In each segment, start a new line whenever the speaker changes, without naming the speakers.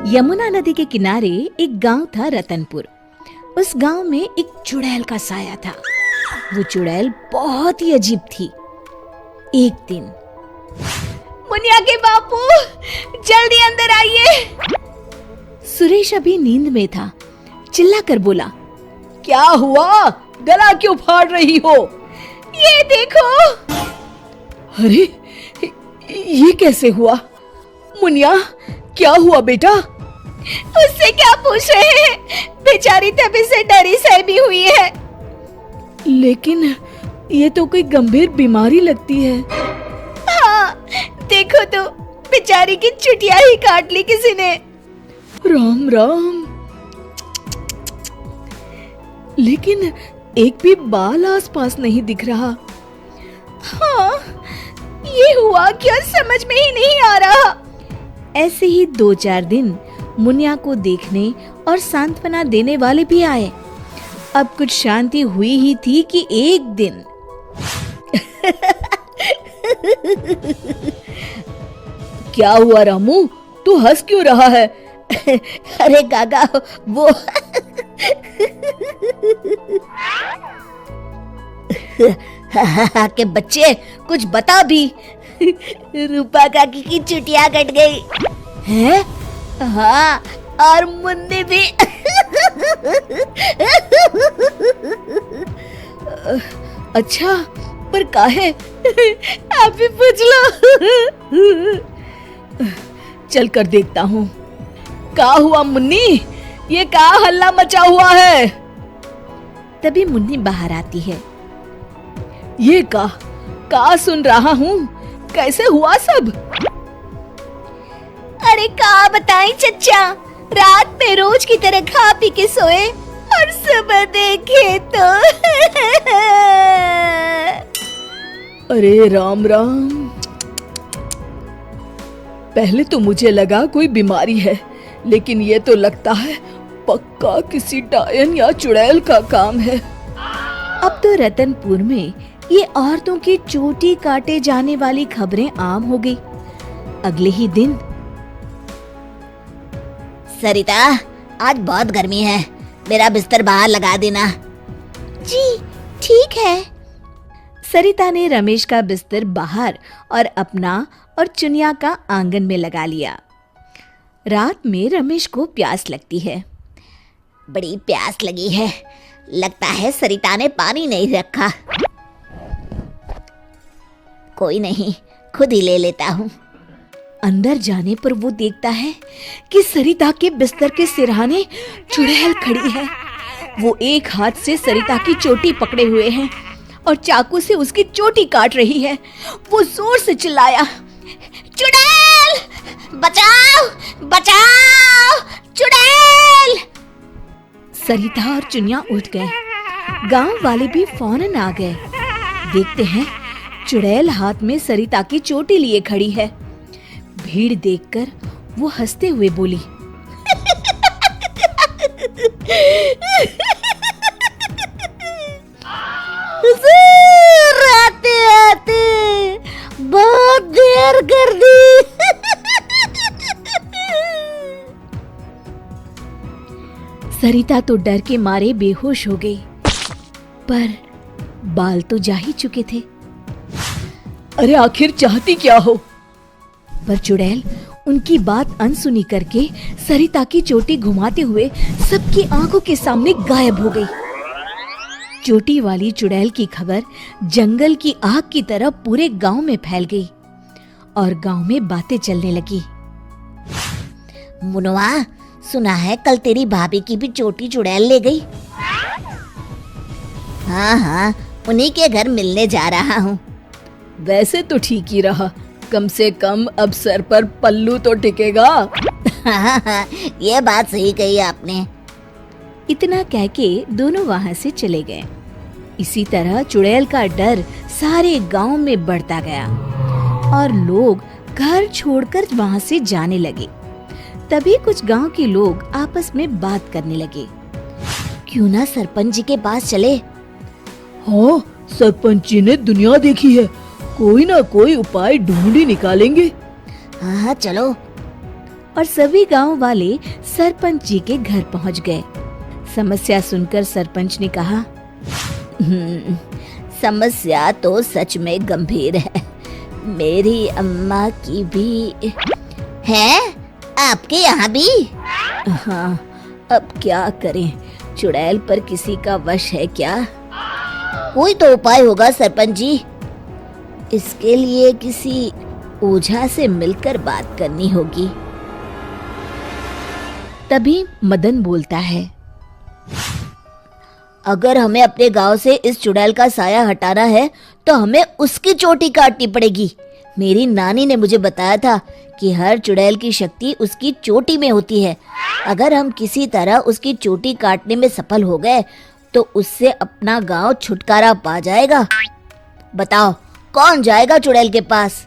यमुना नदी के किनारे एक गांव था रतनपुर। उस गांव में एक चुड़ैल का साया था। वो चुड़ैल बहुत ही अजीब थी। एक दिन, मुनिया के बापू, जल्दी अंदर आइए। सुरेश अभी नींद में था, चिल्लाकर बोला,
क्या हुआ? गला क्यों फाड़ रही हो?
ये देखो।
अरे, ये कैसे हुआ? मुनिया, क्या हुआ बेटा?
उससे क्या पूछ रहे हैं? बेचारी तभी से डरी सहमी हुई है।
लेकिन ये तो कोई गंभीर बीमारी लगती है।
हाँ, देखो तो, बेचारी की चुटिया ही काट ली किसी ने।
राम राम। लेकिन एक भी बाल आसपास नहीं दिख रहा।
हाँ, ये हुआ क्या समझ में ही नहीं आ रहा। ऐसे ही 2-4 दिन मुनिया को देखने और सांत्वना देने वाले भी आए। अब कुछ शांति हुई ही थी कि एक दिन
क्या हुआ रामू? तू हंस क्यों रहा है?
अरे गागा, वो के बच्चे, कुछ बता भी। रूपा काकी की चुटिया कट गई है। हाँ, और मुन्नी भी।
अच्छा, पर काहे?
आप भी पूछ लो।
चल कर देखता हूँ। क्या हुआ मुन्नी? ये क्या हल्ला मचा हुआ है?
तभी मुन्नी बाहर आती है।
ये का सुन रहा हूँ? कैसे हुआ सब?
अरे का बताएं चच्चा, रात में रोज की तरह खा पी के सोए और सुबह देखे तो
अरे राम राम। पहले तो मुझे लगा कोई बीमारी है, लेकिन ये तो लगता है पक्का किसी डायन या चुड़ैल का काम है।
अब तो रतनपुर में ये औरतों की चोटी काटे जाने वाली खबरें आम हो गई। अगले ही दिन, सरिता, आज बहुत गर्मी है, मेरा बिस्तर बाहर लगा देना। जी ठीक है। सरिता ने रमेश का बिस्तर बाहर और अपना और चुनिया का आंगन में लगा लिया। रात में रमेश को प्यास लगती है। बड़ी प्यास लगी है, लगता है सरिता ने पानी नहीं रखा। कोई नहीं, खुद ही ले लेता हूँ। अंदर जाने पर वो देखता है कि सरिता के बिस्तर के सिरहाने चुड़ैल खड़ी है। वो एक हाथ से सरिता की चोटी पकड़े हुए है और चाकू से उसकी चोटी काट रही है। वो जोर से चिल्लाया, चुड़ैल, बचाओ, बचाओ, चुड़ैल। सरिता और चुनिया उठ गए। गांव वाले भी फौरन आ गए। देखते हैं चुड़ैल हाथ में सरिता की चोटी लिए खड़ी है। भीड़ देखकर वो हंसते हुए बोली, आते आते बहुत देर कर दी। सरिता तो डर के मारे बेहोश हो गई, पर बाल तो जा ही चुके थे।
अरे आखिर चाहती क्या हो?
पर चुड़ैल उनकी बात अनसुनी करके सरिता की चोटी घुमाते हुए सबकी आंखों के सामने गायब हो गई। चोटी वाली चुड़ैल की खबर जंगल की आग की तरह पूरे गांव में फैल गई और गांव में बातें चलने लगी। मुनवा, सुना है कल तेरी भाभी की भी चोटी चुड़ैल ले गई। हाँ, उन्हीं के घर मिलने जा रहा हूँ।
वैसे तो ठीक ही रहा, कम से कम अब सर पर पल्लू तो टिकेगा।
ये बात सही कही आपने। इतना कह के दोनों वहां से चले गए। इसी तरह चुड़ैल का डर सारे गांव में बढ़ता गया और लोग घर छोड़कर वहां से जाने लगे। तभी कुछ गांव के लोग आपस में बात करने लगे, क्यों ना सरपंच जी के पास चले।
हाँ, सरपंच जी ने दुनिया देखी है, कोई ना कोई उपाय ढूंढ ही निकालेंगे।
हाँ चलो। और सभी गांव वाले सरपंच जी के घर पहुंच गए। समस्या सुनकर सरपंच ने कहा, समस्या तो सच में गंभीर है। मेरी अम्मा की भी है, आपके यहाँ भी? हाँ, अब क्या करें, चुड़ैल पर किसी का वश है क्या? कोई तो उपाय होगा सरपंच जी। इसके लिए किसी ओझा से मिलकर बात करनी होगी। तभी मदन बोलता है, अगर हमें अपने गांव से इस चुड़ैल का साया हटाना है तो हमें उसकी चोटी काटनी पड़ेगी। मेरी नानी ने मुझे बताया था कि हर चुड़ैल की शक्ति उसकी चोटी में होती है। अगर हम किसी तरह उसकी चोटी काटने में सफल हो गए तो उससे अपना गांव छुटकारा पा जाएगा। बताओ कौन जाएगा चुड़ैल के पास?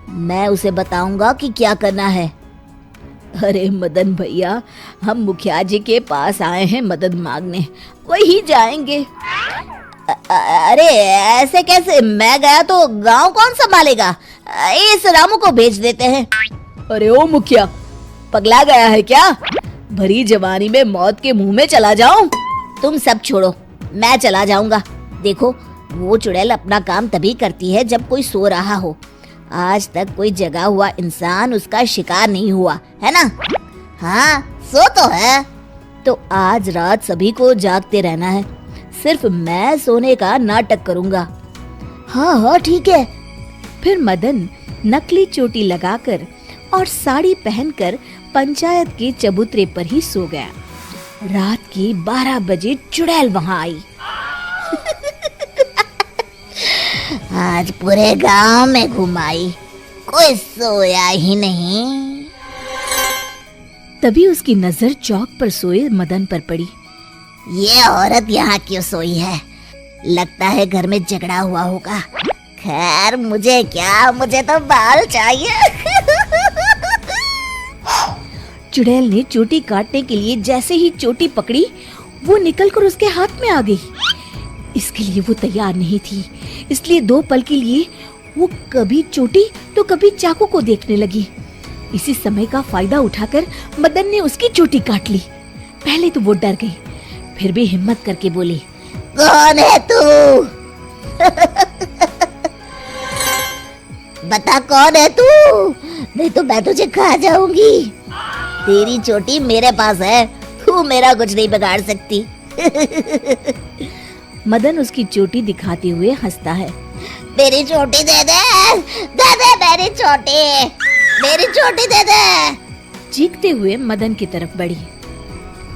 मैं उसे बताऊंगा कि क्या करना है। अरे मदन भैया, हम मुखिया जी के पास आए हैं मदद मांगने, वही जाएंगे। अरे ऐसे कैसे? मैं गया तो गांव कौन संभालेगा? इस रामू को भेज देते हैं।
अरे ओ मुखिया,
पगला गया है क्या? भरी जवानी में मौत के मुंह में चला जाऊं? तुम सब छोड़ो, मैं चला जाऊंगा। देखो, वो चुड़ैल अपना काम तभी करती है जब कोई सो रहा हो। आज तक कोई जगा हुआ इंसान उसका शिकार नहीं हुआ है ना? हाँ, सो तो है। तो आज रात सभी को जागते रहना है, सिर्फ मैं सोने का नाटक करूंगा। हाँ हाँ ठीक है। फिर मदन नकली चोटी लगाकर और साड़ी पहनकर पंचायत के चबूतरे पर ही सो गया। रात के 12 बजे चुड़ैल वहां आई। आज पूरे गांव में घुमाई, कोई सोया ही नहीं। तभी उसकी नजर चौक पर सोए मदन पर पड़ी। ये औरत यहाँ क्यों सोई है? लगता है घर में झगड़ा हुआ होगा। खैर मुझे क्या, मुझे तो बाल चाहिए। चुड़ैल ने चोटी काटने के लिए जैसे ही चोटी पकड़ी, वो निकलकर उसके हाथ में आ गई। इसके लिए वो तैयार नहीं थी, इसलिए 2 पल के लिए वो कभी चोटी तो कभी चाकू को देखने लगी। इसी समय का फायदा उठाकर मदन ने उसकी चोटी काट ली। पहले तो वो डर गई, फिर भी हिम्मत करके बोली, कौन है तू? बता कौन है तू, नहीं तो मैं तुझे खा जाऊंगी। तेरी चोटी मेरे पास है, तू मेरा कुछ नहीं बिगाड़ सकती। मदन उसकी चोटी दिखाते हुए हंसता है। मेरी चोटी दे दे, दे दे मेरी चोटी, मेरी चोटी दे दे। चीखते हुए मदन की तरफ बढ़ी।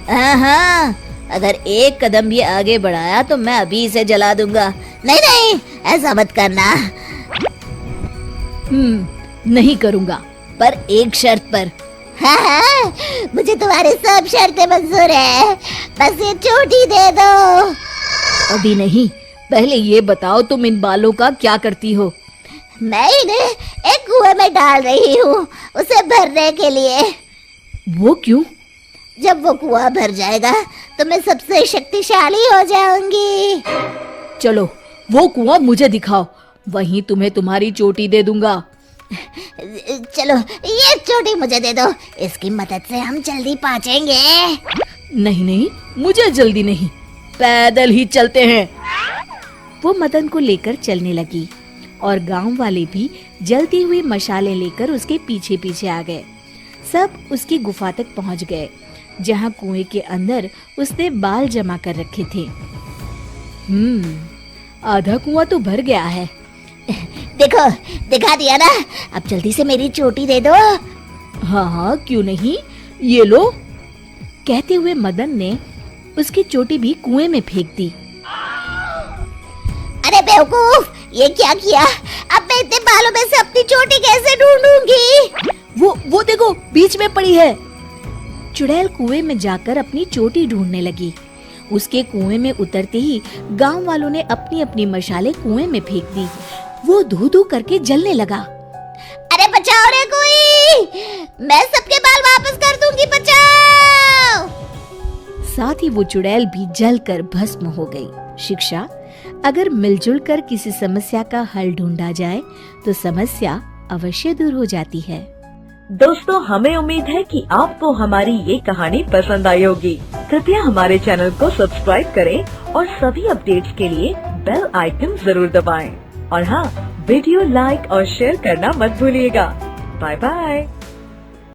हाँ, अगर एक कदम भी आगे बढ़ाया तो मैं अभी इसे जला दूंगा। नहीं नहीं, ऐसा मत करना।
नहीं करूँगा,
पर एक शर्त पर। हाँ, मुझे तुम्हारी सब शर्तें मंजूर है, बस ये चोटी दे दो।
अभी नहीं, पहले ये बताओ तुम इन बालों का क्या करती हो?
मैं इन्हें एक कुएं में डाल रही हूँ, उसे भरने के लिए।
वो क्यों?
जब वो कुआं भर जाएगा तो मैं सबसे शक्तिशाली हो जाऊंगी।
चलो वो कुआं मुझे दिखाओ, वहीं तुम्हें तुम्हारी चोटी दे दूंगा।
चलो ये चोटी मुझे दे दो, इसकी मदद से हम जल्दी पहुंचेंगे।
नहीं नहीं, मुझे जल्दी नहीं, पैदल ही चलते हैं। वो मदन को लेकर चलने लगी और गांव वाले भी जलती हुई मशालें लेकर उसके पीछे पीछे आ गए। सब उसकी गुफा तक पहुंच गए, जहां कुएं के अंदर उसने बाल जमा कर रखे थे। आधा कुआं तो भर गया है।
देखो, दिखा दिया ना, अब जल्दी से मेरी चोटी दे दो।
हाँ, क्यों नहीं, ये लो। कहते हुए मदन ने उसकी चोटी भी कुएं में फेंक दी।
अरे बेवकूफ, ये क्या किया? अब मैं इतने बालों में से अपनी चोटी कैसे ढूंढूंगी?
वो देखो, बीच में पड़ी है।
चुड़ैल कुएं में जाकर अपनी चोटी ढूंढने लगी। उसके कुएं में उतरते ही गांव वालों ने अपनी अपनी मशालें कुएं में फेंक दी। वो धू धू करके जलने लगा। अरे बचाओ रे कोई, मैं सबके बाल वापस कर दूंगी, बचाओ। साथ ही वो चुड़ैल भी जलकर भस्म हो गई। शिक्षा: अगर मिलजुल कर किसी समस्या का हल ढूंढा जाए तो समस्या अवश्य दूर हो जाती है।
दोस्तों, हमें उम्मीद है कि आपको हमारी ये कहानी पसंद आई होगी। कृपया हमारे चैनल को सब्सक्राइब करें और सभी अपडेट्स के लिए बेल आइकन जरूर दबाएं। और हाँ, वीडियो लाइक और शेयर करना मत भूलिएगा। Bye bye.